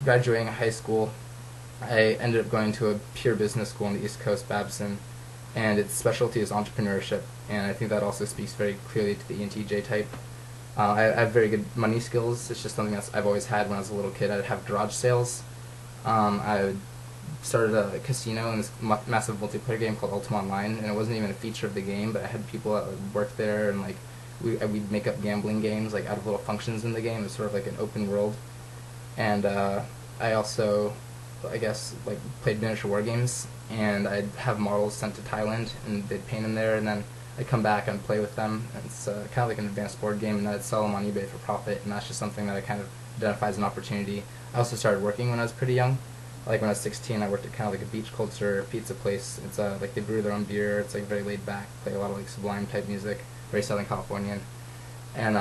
graduating high school, I ended up going to a pure business school on the East Coast, Babson, and its specialty is entrepreneurship, and I think that also speaks very clearly to the ENTJ type. I have very good money skills. It's just something that I've always had when I was a little kid. I'd have garage sales. I started a casino in this massive multiplayer game called Ultima Online, and it wasn't even a feature of the game, but I had people that would work there, and like we'd make up gambling games like out of little functions in the game. It's sort of like an open world. And I also, I guess, like played miniature war games, and I'd have models sent to Thailand, and they'd paint them there, and then I'd come back and play with them. And it's kind of like an advanced board game, and then I'd sell them on eBay for profit, and that's just something that I kind of identify as an opportunity. I also started working when I was pretty young. Like when I was 16, I worked at kind of like a beach culture pizza place. It's like they brew their own beer. It's like very laid back, play a lot of like Sublime type music, very Southern Californian. And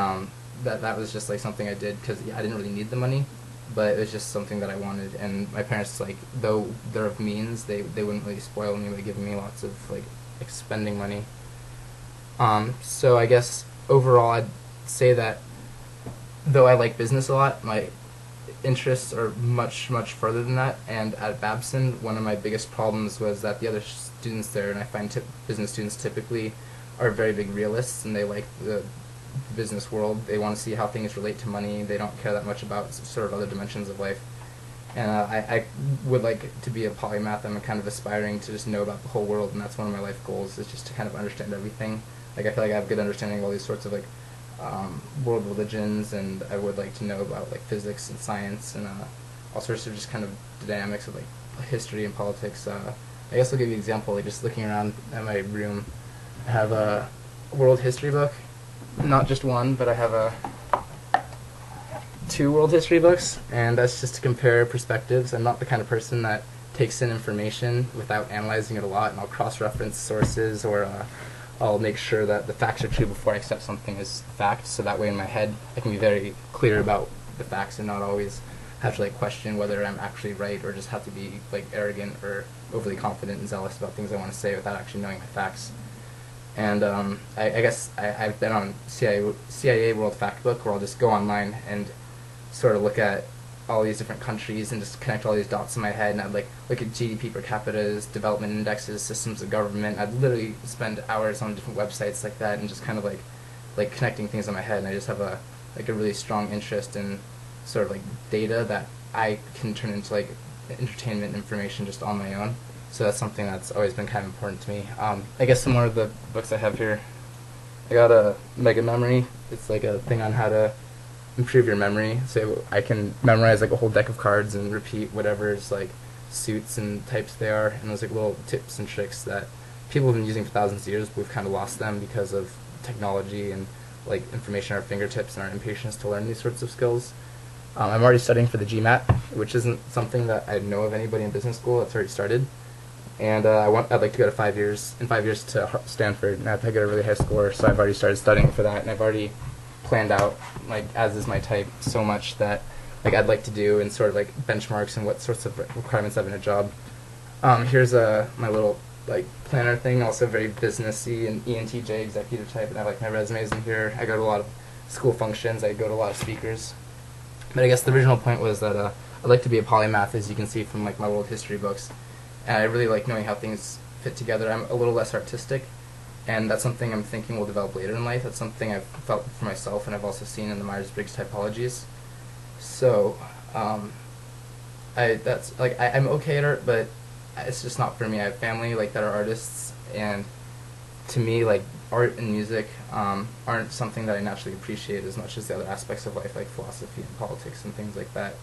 that was just like something I did because I didn't really need the money, but it was just something that I wanted. And my parents, like, though they're of means, they wouldn't really spoil me by giving me lots of like spending money. So I guess overall I'd say that though I like business a lot, my interests are much further than that. And at Babson, one of my biggest problems was that the other students there, and I find business students typically are very big realists, and they like the business world. They want to see how things relate to money. They don't care that much about sort of other dimensions of life. And I would like to be a polymath. I'm kind of aspiring to just know about the whole world, and that's one of my life goals, is just to kind of understand everything. Like I feel like I have a good understanding of all these sorts of like world religions, and I would like to know about like physics and science and all sorts of just kind of dynamics of like history and politics. I guess I'll give you an example. Like just looking around at my room, I have a world history book. Not just one, but I have two world history books, and that's just to compare perspectives. I'm not the kind of person that takes in information without analyzing it a lot, and I'll cross-reference sources, or I'll make sure that the facts are true before I accept something as fact, so that way in my head I can be very clear about the facts and not always have to like question whether I'm actually right, or just have to be like arrogant or overly confident and zealous about things I want to say without actually knowing my facts. And I guess I've been on CIA World Factbook, where I'll just go online and sort of look at all these different countries and just connect all these dots in my head, and I'd like look at GDP per capita, development indexes, systems of government. I'd literally spend hours on different websites like that, and just kind of like connecting things in my head. And I just have a really strong interest in sort of like data that I can turn into like entertainment information just on my own. So that's something that's always been kind of important to me. I guess some more of the books I have here. I got a Mega Memory. It's like a thing on how to improve your memory. So I can memorize like a whole deck of cards and repeat whatever's like suits and types they are. And there's like little tips and tricks that people have been using for thousands of years, but we've kind of lost them because of technology and like information at our fingertips and our impatience to learn these sorts of skills. I'm already studying for the GMAT, which isn't something that I know of anybody in business school that's already started. And I'd like to go to 5 years, in 5 years to Stanford, and I have to get a really high score, so I've already started studying for that, and I've already planned out, like, as is my type, so much that like I'd like to do, and sort of like benchmarks and what sorts of requirements I have in a job. Here's my little like planner thing, also very businessy and ENTJ executive type, and I have like my resumes in here. I go to a lot of school functions, I go to a lot of speakers. But I guess the original point was that I'd like to be a polymath, as you can see from like my world history books. And I really like knowing how things fit together. I'm a little less artistic, and that's something I'm thinking will develop later in life. That's something I've felt for myself, and I've also seen in the Myers-Briggs typologies. So, I'm okay at art, but it's just not for me. I have family like that are artists, and to me, like art and music aren't something that I naturally appreciate as much as the other aspects of life, like philosophy and politics and things like that.